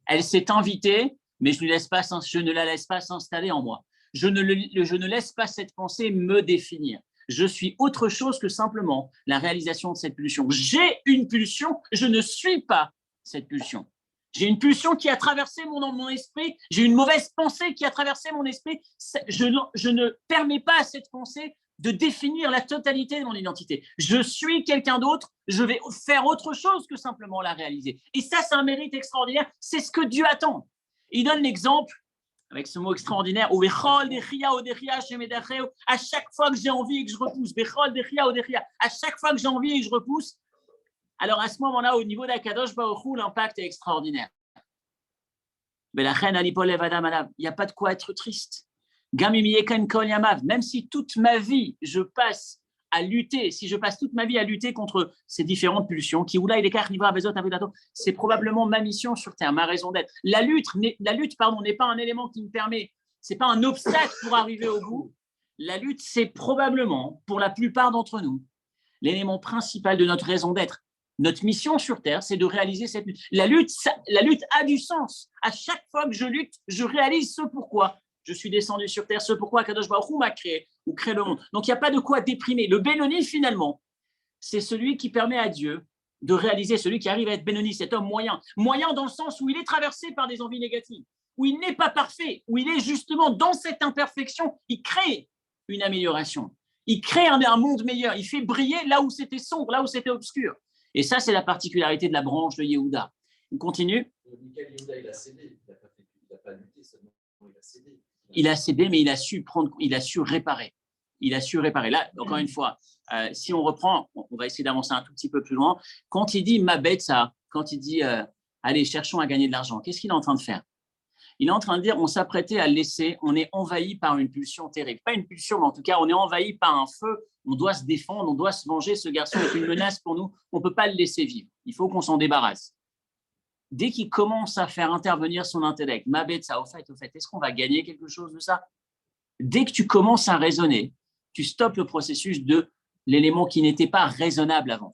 elle s'est invitée, mais je ne la laisse pas s'installer en moi. Je ne laisse pas cette pensée me définir. Je suis autre chose que simplement la réalisation de cette pulsion. J'ai une pulsion, je ne suis pas cette pulsion. J'ai une pulsion qui a traversé mon esprit, j'ai une mauvaise pensée qui a traversé mon esprit. Je ne permets pas à cette pensée de définir la totalité de mon identité. Je suis quelqu'un d'autre, je vais faire autre chose que simplement la réaliser. Et ça, c'est un mérite extraordinaire, c'est ce que Dieu attend. Il donne l'exemple avec ce mot extraordinaire, à chaque fois que j'ai envie et que je repousse, à chaque fois que j'ai envie et que je repousse, alors à ce moment-là, au niveau d'Akadosh Baruch Hu, l'impact est extraordinaire. Il n'y a pas de quoi être triste. Même si toute ma vie, je passe à lutter, si je passe toute ma vie à lutter contre ces différentes pulsions, c'est probablement ma mission sur Terre, ma raison d'être. La lutte n'est pas un élément qui me permet, c'est pas un obstacle pour arriver au bout. La lutte, c'est probablement, pour la plupart d'entre nous, l'élément principal de notre raison d'être. Notre mission sur Terre, c'est de réaliser cette lutte. La lutte a du sens. À chaque fois que je lutte, je réalise ce pourquoi je suis descendu sur Terre, ce pourquoi Kadosh Baruch Hu m'a créé, ou crée le monde. Donc, il n'y a pas de quoi déprimer. Le Benoni, finalement, c'est celui qui permet à Dieu de réaliser, celui qui arrive à être Benoni, cet homme moyen. Moyen dans le sens où il est traversé par des envies négatives, où il n'est pas parfait, où il est justement dans cette imperfection, il crée une amélioration. Il crée un monde meilleur. Il fait briller là où c'était sombre, là où c'était obscur. Et ça, c'est la particularité de la branche de Yehuda. On continue. Michael Yehuda, il a cédé. Il n'a pas lutté seulement, il a cédé. Il a cédé, mais il a su réparer. Il a su réparer. Là, encore une fois, si on reprend, on va essayer d'avancer un tout petit peu plus loin. Quand il dit « ma bête, ça », quand il dit « allez, cherchons à gagner de l'argent », qu'est-ce qu'il est en train de faire? Il est en train de dire, on s'apprêtait à le laisser, on est envahi par une pulsion terrible. Pas une pulsion, mais en tout cas, on est envahi par un feu, on doit se défendre, on doit se venger, ce garçon est une menace pour nous, on ne peut pas le laisser vivre, il faut qu'on s'en débarrasse. Dès qu'il commence à faire intervenir son intellect, ma bête, ça, au fait, est-ce qu'on va gagner quelque chose de ça? Dès que tu commences à raisonner, tu stoppes le processus de l'élément qui n'était pas raisonnable avant.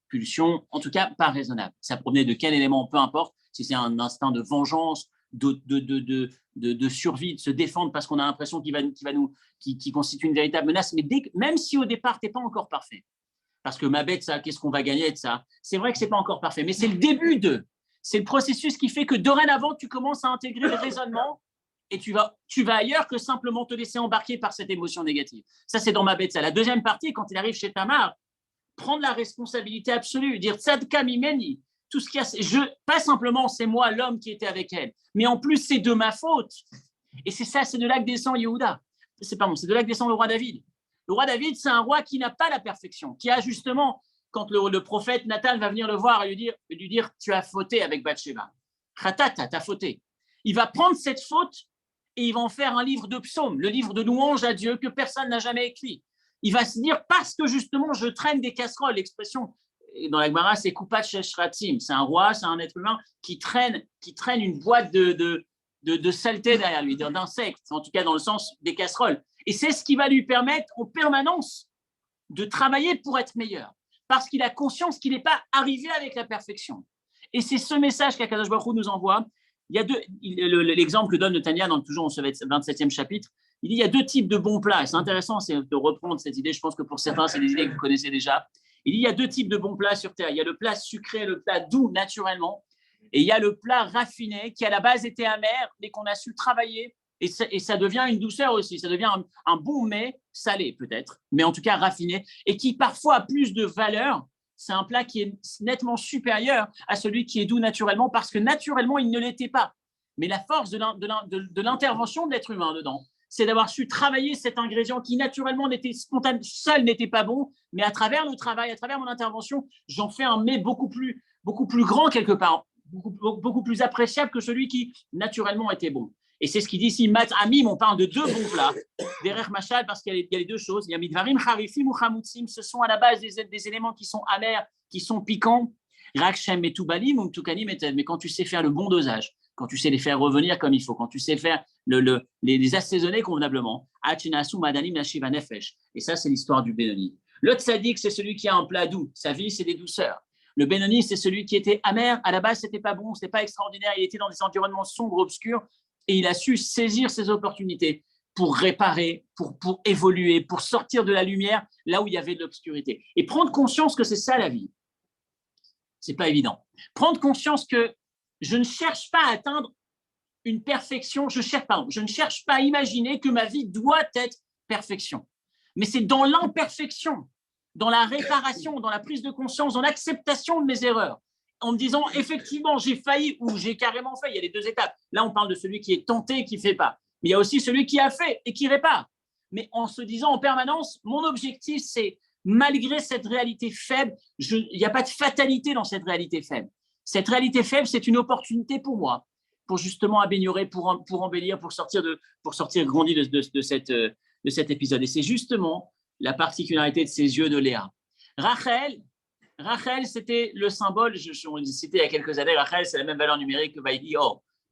Pulsion, en tout cas, pas raisonnable. Ça provenait de quel élément, peu importe, si c'est un instinct de vengeance, de survie, de se défendre parce qu'on a l'impression qu'il constitue une véritable menace. Mais même si au départ, tu n'es pas encore parfait, parce que ma bête, ça, qu'est-ce qu'on va gagner de ça? C'est vrai que ce n'est pas encore parfait, mais c'est le début c'est le processus qui fait que dorénavant, tu commences à intégrer le raisonnement et tu vas ailleurs que simplement te laisser embarquer par cette émotion négative. Ça, c'est dans ma bête, ça. La deuxième partie, quand il arrive chez Tamar, prendre la responsabilité absolue, dire Tzadka mimeni, tout ce qu'il y a, pas simplement c'est moi l'homme qui était avec elle, mais en plus c'est de ma faute. Et c'est ça, c'est de là que descend Yehuda. C'est de là que descend le roi David. Le roi David, c'est un roi qui n'a pas la perfection, qui a justement, quand le prophète Nathan va venir le voir et lui dire tu as fauté avec Bathsheba. Khatat, t'as fauté. Il va prendre cette faute et il va en faire un livre de psaumes, le livre de louange à Dieu que personne n'a jamais écrit. Il va se dire parce que justement je traîne des casseroles, l'expression dans la Gemara, c'est Kupat Sheshratim. C'est un roi, c'est un être humain qui traîne une boîte de saleté derrière lui, d'insectes, en tout cas dans le sens des casseroles. Et c'est ce qui va lui permettre en permanence de travailler pour être meilleur, parce qu'il a conscience qu'il n'est pas arrivé avec la perfection. Et c'est ce message qu'Akadosh Baruch Hu nous envoie. Il y a l'exemple que donne Netanya toujours dans ce 27e chapitre. Il dit il y a deux types de bons plats. Et c'est intéressant de reprendre cette idée. Je pense que pour certains, c'est des idées que vous connaissez déjà. Il dit il y a deux types de bons plats sur Terre. Il y a le plat sucré, le plat doux naturellement. Et il y a le plat raffiné qui à la base était amer, mais qu'on a su travailler. Et ça devient une douceur aussi. Ça devient un bon mets, salé peut-être, mais en tout cas raffiné. Et qui parfois a plus de valeur. C'est un plat qui est nettement supérieur à celui qui est doux naturellement, parce que naturellement, il ne l'était pas. Mais la force de l'intervention de l'être humain dedans, c'est d'avoir su travailler cet ingrédient qui naturellement n'était spontané, seul n'était pas bon, mais à travers le travail, à travers mon intervention, j'en fais un mets beaucoup plus grand quelque part, beaucoup plus appréciable que celui qui naturellement était bon. Et c'est ce qu'il dit ici, Mat Amim, on parle de deux bons plats, derrière Machal, parce qu'il y a les deux choses. Il y a Midvarim, Harifim ou Chamoutsim, ce sont à la base des éléments qui sont amers, qui sont piquants. Rakshem et Toubalim ou Toukanim et mais quand tu sais faire le bon dosage, quand tu sais les faire revenir comme il faut, quand tu sais faire les assaisonner convenablement. Achinasu Madanim Nashiva Nefesh. Et ça, c'est l'histoire du Benoni. Le tzaddik, c'est celui qui a un plat doux. Sa vie, c'est des douceurs. Le Benoni, c'est celui qui était amer. À la base, c'était pas bon, c'était pas extraordinaire. Il était dans des environnements sombres, obscurs. Et il a su saisir ses opportunités pour réparer, pour évoluer, pour sortir de la lumière là où il y avait de l'obscurité. Et prendre conscience que c'est ça la vie. C'est pas évident. Prendre conscience que je ne cherche pas à atteindre une perfection, je ne cherche pas à imaginer que ma vie doit être perfection. Mais c'est dans l'imperfection, dans la réparation, dans la prise de conscience, dans l'acceptation de mes erreurs, en me disant effectivement j'ai failli ou j'ai carrément fait. Il y a les deux étapes. Là, on parle de celui qui est tenté et qui ne fait pas. Mais il y a aussi celui qui a fait et qui répare. Mais en se disant en permanence, mon objectif, c'est malgré cette réalité faible, il n'y a pas de fatalité dans cette réalité faible. Cette réalité faible, c'est une opportunité pour moi, pour justement améliorer, pour embellir, pour sortir grandi de cet épisode. Et c'est justement la particularité de ces yeux de Léa. Rachel, c'était le symbole, on le citait il y a quelques années, Rachel, c'est la même valeur numérique que Vaïdi,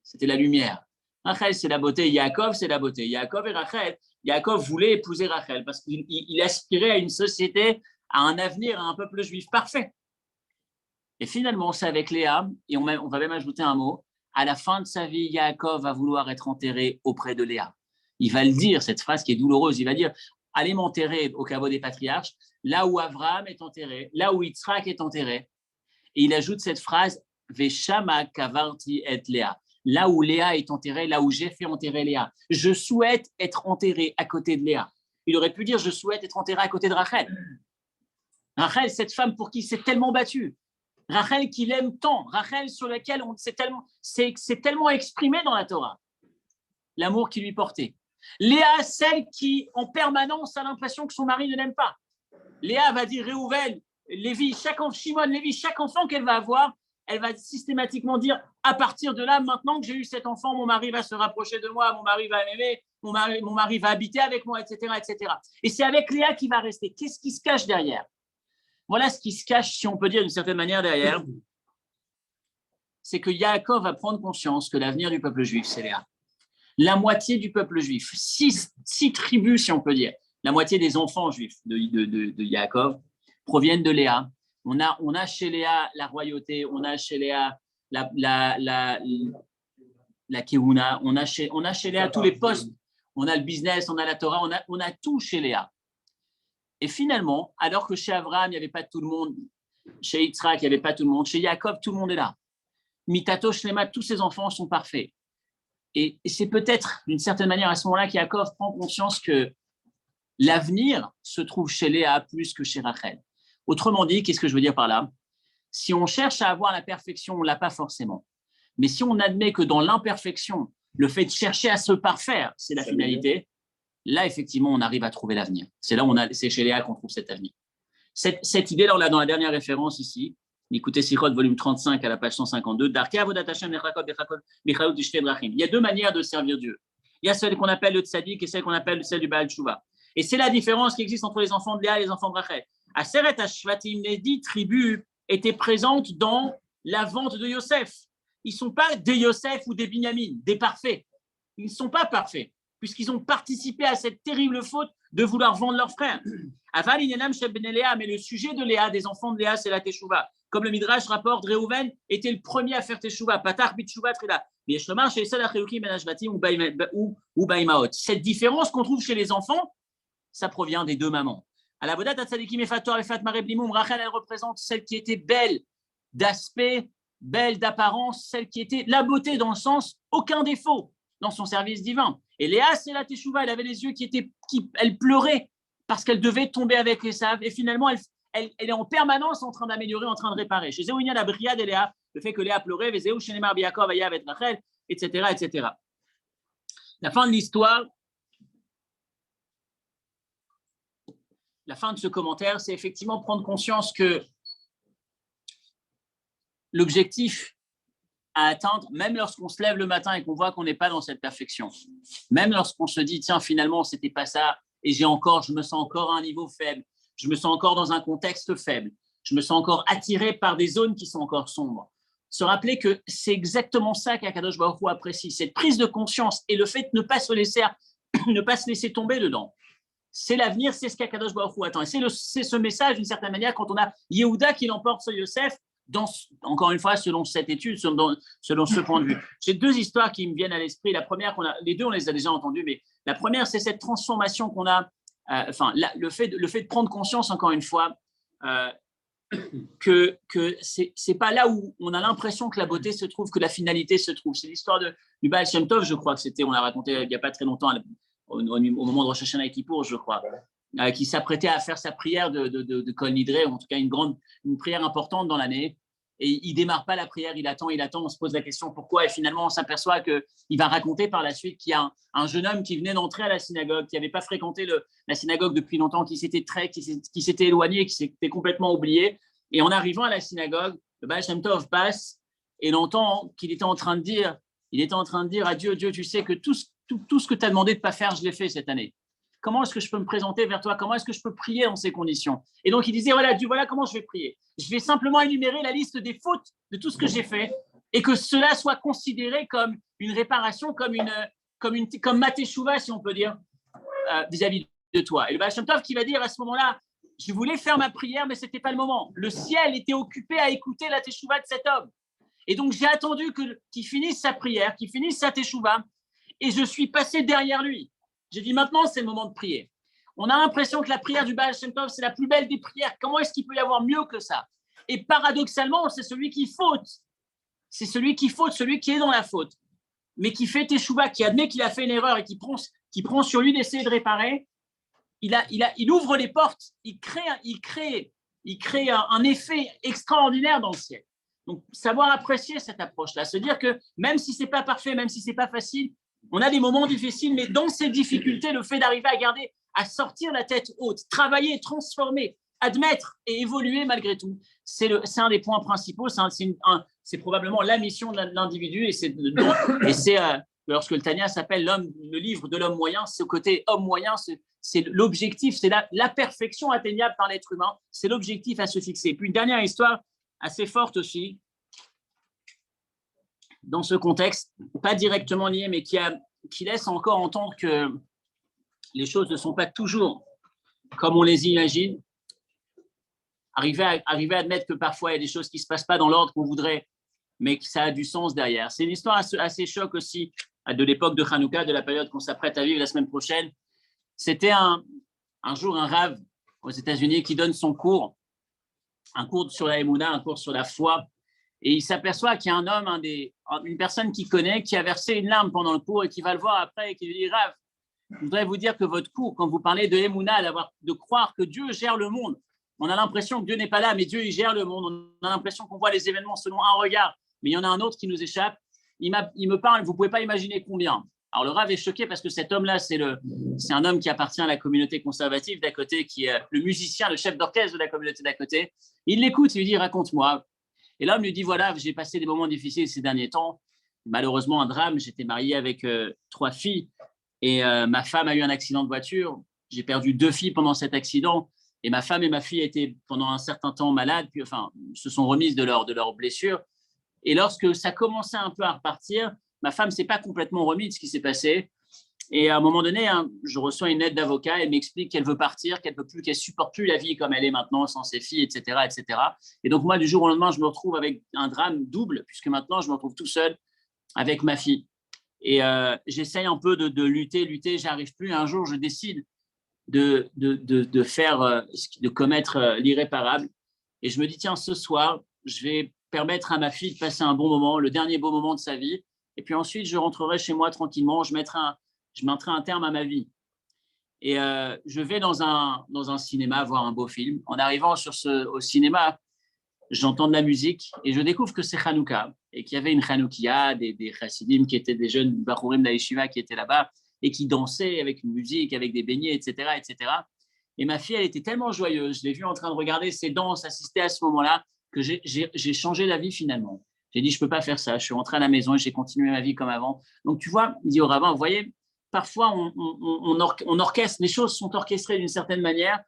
c'était la lumière. Rachel, c'est la beauté, Yaakov, c'est la beauté. Yaakov et Rachel, Yaakov voulait épouser Rachel parce qu'il aspirait à une société, à un avenir, à un peuple juif parfait. Et finalement, c'est avec Léa, et on va même ajouter un mot, à la fin de sa vie, Yaakov va vouloir être enterré auprès de Léa. Il va le dire, cette phrase qui est douloureuse. Il va dire, allez m'enterrer au caveau des patriarches, là où Abraham est enterré, là où Yitzhak est enterré. Et il ajoute cette phrase, Veshama kavarti et Léa. Là où Léa est enterrée, là où j'ai fait enterrer Léa. Je souhaite être enterré à côté de Léa. Il aurait pu dire, je souhaite être enterré à côté de Rachel. Rachel, cette femme pour qui il s'est tellement battu. Rachel qu'il aime tant. Rachel sur laquelle c'est tellement exprimé dans la Torah. L'amour qu'il lui portait. Léa, celle qui, en permanence, a l'impression que son mari ne l'aime pas. Léa va dire, Réhouven, Lévi, Shimon, Lévi, chaque enfant qu'elle va avoir, elle va systématiquement dire, à partir de là, maintenant que j'ai eu cet enfant, mon mari va se rapprocher de moi, mon mari va m'aimer, mon mari va habiter avec moi, etc., etc. Et c'est avec Léa qui va rester. Qu'est-ce qui se cache derrière? Voilà ce qui se cache, si on peut dire d'une certaine manière derrière, c'est que Yaakov va prendre conscience que l'avenir du peuple juif, c'est Léa. La moitié du peuple juif, six tribus, si on peut dire, la moitié des enfants juifs de Yaakov proviennent de Léa. On a chez Léa la royauté, on a chez Léa la Keuna, on a chez Léa tous les postes, on a le business, on a la Torah, on a tout chez Léa. Et finalement, alors que chez Abraham, il n'y avait pas tout le monde, chez Yitzhak, il n'y avait pas tout le monde, chez Yaakov, tout le monde est là. Mitato Shlema, tous ses enfants sont parfaits. Et c'est peut-être, d'une certaine manière, à ce moment-là, qu'Yaakov prend conscience que l'avenir se trouve chez Léa plus que chez Rachel. Autrement dit, qu'est-ce que je veux dire par là? Si on cherche à avoir la perfection, on ne l'a pas forcément. Mais si on admet que dans l'imperfection, le fait de chercher à se parfaire, c'est la finalité, là, effectivement, on arrive à trouver l'avenir. C'est chez Léa qu'on trouve cet avenir. Cette idée, là, on l'a dans la dernière référence ici. Écoutez Sichot, volume 35, à la page 152. Il y a deux manières de servir Dieu. Il y a celle qu'on appelle le tzaddik et celle qu'on appelle celle du Baal Tshuva. Et c'est la différence qui existe entre les enfants de Léa et les enfants de Rachel. À Seret HaShvatim, les 10 tribus étaient présentes dans la vente de Yosef. Ils ne sont pas des Yosef ou des Binyamin, des parfaits. Ils ne sont pas parfaits, puisqu'ils ont participé à cette terrible faute de vouloir vendre leurs frères. Mais le sujet de Léa, des enfants de Léa, c'est la Teshuvah. Comme le Midrash rapporte, Réhouven était le premier à faire Teshuvah. Patar Bitshuvah Trila. Cette différence qu'on trouve chez les enfants, ça provient des deux mamans. À la Bodat Tzadikim et Fator et Fatma Reblimum, Rachel, elle représente celle qui était belle d'aspect, belle d'apparence, celle qui était la beauté dans le sens aucun défaut dans son service divin. Et Léa, c'est la Teshuvah, elle avait les yeux elle pleurait parce qu'elle devait tomber avec Esav et finalement elle est en permanence en train d'améliorer, en train de réparer. Chez Zéounia, la Bria de Léa, le fait que Léa pleurait, Vézéou, Shenemar Biakov, Aya, avec Rachel, etc., etc. La fin de l'histoire, la fin de ce commentaire, c'est effectivement prendre conscience que l'objectif à atteindre, même lorsqu'on se lève le matin et qu'on voit qu'on n'est pas dans cette perfection, même lorsqu'on se dit, tiens, finalement, c'était pas ça, et je me sens encore à un niveau faible, je me sens encore dans un contexte faible, je me sens encore attiré par des zones qui sont encore sombres. Se rappeler que c'est exactement ça qu'Akadosh Baruch Hu apprécie, cette prise de conscience et le fait de ne pas se laisser tomber dedans. C'est l'avenir, c'est ce qu'Akadosh Baruch Hu attend. Et c'est ce message, d'une certaine manière, quand on a Yehuda qui l'emporte sur Yosef, encore une fois, selon cette étude, selon ce point de vue. J'ai deux histoires qui me viennent à l'esprit. La première, les deux, on les a déjà entendues, mais la première, c'est cette transformation qu'on a, le fait de prendre conscience, encore une fois, que c'est pas là où on a l'impression que la beauté se trouve, que la finalité se trouve. C'est l'histoire du Baal Shem Tov, je crois que on l'a raconté il n'y a pas très longtemps, au moment de Rosh Hashanah et Kippour, je crois, qui s'apprêtait à faire sa prière de Kol Nidre, ou en tout cas une prière importante dans l'année. Et il démarre pas la prière, il attend, on se pose la question pourquoi, et finalement on s'aperçoit qu'il va raconter par la suite qu'il y a un jeune homme qui venait d'entrer à la synagogue, qui n'avait pas fréquenté la synagogue depuis longtemps, qui s'était éloigné, qui s'était complètement oublié. Et en arrivant à la synagogue, le Baal Shem Tov passe et il entend qu'il était en train de dire à Dieu, tu sais que tout ce que tu as demandé de ne pas faire, je l'ai fait cette année. Comment est-ce que je peux me présenter vers toi? Comment est-ce que je peux prier dans ces conditions? Et donc, il disait, voilà, Dieu, voilà comment je vais prier. Je vais simplement énumérer la liste des fautes de tout ce que j'ai fait et que cela soit considéré comme une réparation, comme ma teshuva, si on peut dire, vis-à-vis de toi. Et le Baal Shem Tov qui va dire à ce moment-là, je voulais faire ma prière, mais ce n'était pas le moment. Le ciel était occupé à écouter la teshuva de cet homme. Et donc, j'ai attendu qu'il finisse sa prière, qu'il finisse sa teshuva, et je suis passé derrière lui. J'ai dit maintenant, c'est le moment de prier. On a l'impression que la prière du Baal Shem Tov, c'est la plus belle des prières. Comment est-ce qu'il peut y avoir mieux que ça? Et paradoxalement, c'est celui qui faute. C'est celui qui faute, celui qui est dans la faute, mais qui fait teshuva, qui admet qu'il a fait une erreur et qui prend sur lui d'essayer de réparer. Il ouvre les portes, il crée un effet extraordinaire dans le ciel. Donc, savoir apprécier cette approche-là, se dire que même si ce n'est pas parfait, même si ce n'est pas facile, on a des moments difficiles, mais dans ces difficultés, le fait d'arriver à sortir la tête haute, travailler, transformer, admettre et évoluer malgré tout, c'est un des points principaux, c'est probablement la mission de l'individu, et c'est lorsque le Tanya s'appelle le livre de l'homme moyen, c'est au côté homme moyen, c'est l'objectif, c'est la perfection atteignable par l'être humain, c'est l'objectif à se fixer. Et puis une dernière histoire assez forte aussi, dans ce contexte, pas directement lié, mais qui laisse encore entendre que les choses ne sont pas toujours comme on les imagine. Arriver à admettre que parfois il y a des choses qui ne se passent pas dans l'ordre qu'on voudrait, mais que ça a du sens derrière. C'est une histoire assez choc aussi de l'époque de Hanouka, de la période qu'on s'apprête à vivre la semaine prochaine. C'était un jour un rav aux États-Unis qui donne son cours, un cours sur la Emouna, un cours sur la foi, et il s'aperçoit qu'il y a un homme, une personne qu'il connaît, qui a versé une larme pendant le cours et qui va le voir après et qui lui dit « Rav, je voudrais vous dire que votre cours, quand vous parlez de Emouna, de croire que Dieu gère le monde, on a l'impression que Dieu n'est pas là, mais Dieu, il gère le monde. On a l'impression qu'on voit les événements selon un regard, mais il y en a un autre qui nous échappe. Il me parle, vous ne pouvez pas imaginer combien. » Alors, le Rav est choqué parce que cet homme-là, c'est un homme qui appartient à la communauté conservative d'à côté, qui est le musicien, le chef d'orchestre de la communauté d'à côté. Il l'écoute, il lui dit « Raconte-moi. » Et l'homme lui dit « Voilà, j'ai passé des moments difficiles ces derniers temps. Malheureusement, un drame. J'étais marié avec 3 filles et ma femme a eu un accident de voiture. J'ai perdu 2 filles pendant cet accident. Et ma femme et ma fille étaient pendant un certain temps malades, puis se sont remises de leurs blessures. Et lorsque ça commençait un peu à repartir, ma femme ne s'est pas complètement remise de ce qui s'est passé. Et à un moment donné, je reçois une lettre d'avocat. Elle m'explique qu'elle veut partir, qu'elle ne supporte plus la vie comme elle est maintenant, sans ses filles, etc., etc. Et donc, moi, du jour au lendemain, je me retrouve avec un drame double, puisque maintenant, je me retrouve tout seul avec ma fille. Et j'essaye un peu de lutter, je n'arrive plus. Un jour, je décide de commettre l'irréparable. Et je me dis, tiens, ce soir, je vais permettre à ma fille de passer un bon moment, le dernier beau moment de sa vie. Et puis ensuite, je rentrerai chez moi tranquillement, je mettrai un terme à ma vie. Et je vais dans un cinéma voir un beau film. En arrivant au cinéma, j'entends de la musique et je découvre que c'est Hanouka et qu'il y avait une Hanoukia, des chassidim qui étaient des jeunes Bachurim de la Yeshiva qui étaient là-bas et qui dansaient avec une musique, avec des beignets, etc., etc. Et ma fille, elle était tellement joyeuse. Je l'ai vue en train de regarder ses danses, assister à ce moment-là, que j'ai changé d'avis finalement. J'ai dit, je ne peux pas faire ça. Je suis rentré à la maison et j'ai continué ma vie comme avant. Donc, tu vois, il dit au rabbin, vous voyez, parfois, on orchestre, les choses sont orchestrées d'une certaine manière,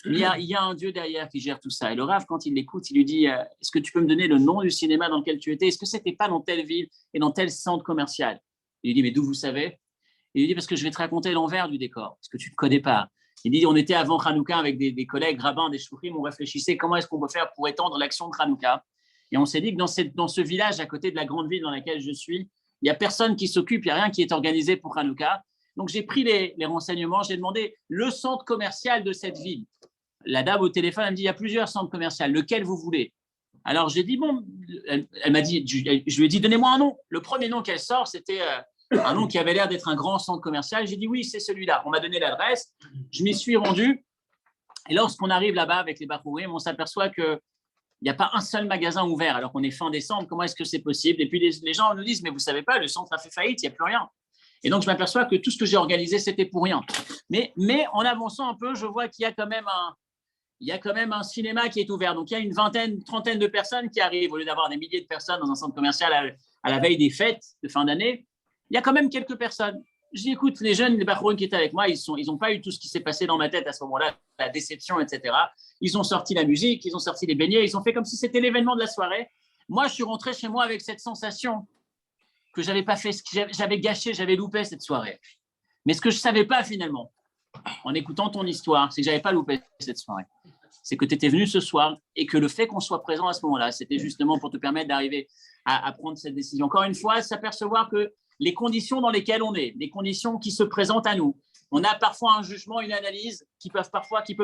mais il y a un Dieu derrière qui gère tout ça. Et le rav, quand il l'écoute, il lui dit, est-ce que tu peux me donner le nom du cinéma dans lequel tu étais? Est-ce que ce n'était pas dans telle ville et dans tel centre commercial? Il lui dit, mais d'où vous savez? Il lui dit, parce que je vais te raconter l'envers du décor, parce que tu ne connais pas. Il dit, on était avant Hanouka avec des collègues rabbins, des choufrim, on réfléchissait comment est-ce qu'on peut faire pour étendre l'action de Hanouka. Et on s'est dit que dans ce village, à côté de la grande ville dans laquelle je suis, il n'y a personne qui s'occupe, il n'y a rien qui est organisé pour Hanouka. Donc, j'ai pris les renseignements, j'ai demandé le centre commercial de cette ville. La dame au téléphone, elle me dit, il y a plusieurs centres commerciaux, lequel vous voulez? Alors, j'ai dit, bon, elle m'a dit, je lui ai dit, donnez-moi un nom. Le premier nom qu'elle sort, c'était un nom qui avait l'air d'être un grand centre commercial. J'ai dit, oui, c'est celui-là. On m'a donné l'adresse, je m'y suis rendu. Et lorsqu'on arrive là-bas avec les Bachourim, on s'aperçoit qu'il n'y a pas un seul magasin ouvert, alors qu'on est fin décembre. Comment est-ce que c'est possible? Et puis, les gens nous disent, mais vous ne savez pas, le centre a fait faillite, il n'y a plus rien. Et donc, je m'aperçois que tout ce que j'ai organisé, c'était pour rien. Mais en avançant un peu, je vois qu'il y a quand même un cinéma qui est ouvert. Donc, il y a une trentaine de personnes qui arrivent. Au lieu d'avoir des milliers de personnes dans un centre commercial à la veille des fêtes de fin d'année, il y a quand même quelques personnes. Je dis, écoute, les jeunes, les Bachourim qui étaient avec moi, ils n'ont pas eu tout ce qui s'est passé dans ma tête à ce moment-là, la déception, etc. Ils ont sorti la musique, ils ont sorti les beignets, ils ont fait comme si c'était l'événement de la soirée. Moi, je suis rentré chez moi avec cette sensation que j'avais pas fait, j'avais gâché, j'avais loupé cette soirée. Mais ce que je ne savais pas finalement, en écoutant ton histoire, c'est que je n'avais pas loupé cette soirée. C'est que tu étais venu ce soir et que le fait qu'on soit présent à ce moment-là, c'était justement pour te permettre d'arriver à prendre cette décision. Encore une fois, s'apercevoir que les conditions dans lesquelles on est, les conditions qui se présentent à nous, On a parfois un jugement, une analyse qui peut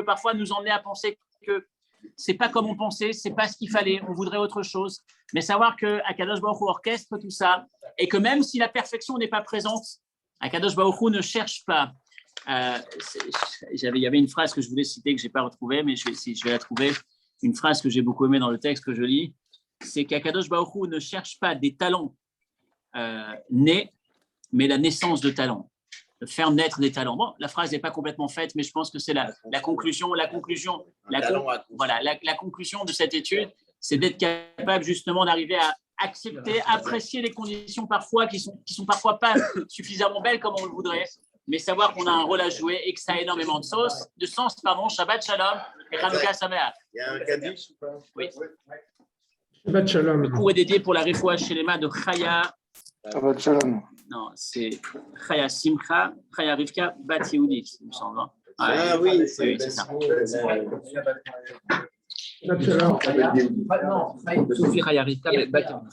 parfois nous emmener à penser que c'est pas comme on pensait, c'est pas ce qu'il fallait, on voudrait autre chose. Mais savoir que Akadosh Baruch Hu orchestre tout ça et que même si la perfection n'est pas présente, Akadosh Baruch Hu ne cherche pas. Il y avait une phrase que je voulais citer que j'ai pas retrouvée, mais je vais la trouver. Une phrase que j'ai beaucoup aimée dans le texte que je lis, c'est qu'Akadosh Baruch Hu ne cherche pas des talents nés, mais la naissance de talents. Faire naître des talents. Bon, la phrase n'est pas complètement faite, mais je pense que c'est la conclusion de cette étude, c'est d'être capable justement d'arriver à accepter, apprécier les conditions parfois qui sont parfois pas suffisamment belles comme on le voudrait, mais savoir qu'on a un rôle à jouer et que ça a énormément de sens. Shabbat Shalom et Hanouka Sameach. Il y a un Kaddish ou pas? Oui. Shabbat Shalom. Le cours est dédié pour la réfoua Shelema de Chaya. Shabbat Shalom. Non, c'est Chaya Simcha, Chaya Rivka Bat Yehudit, il me semble. Ah oui, c'est ça. Shabbat Shalom. Sophie Chaya Rivka Bat Yehudit.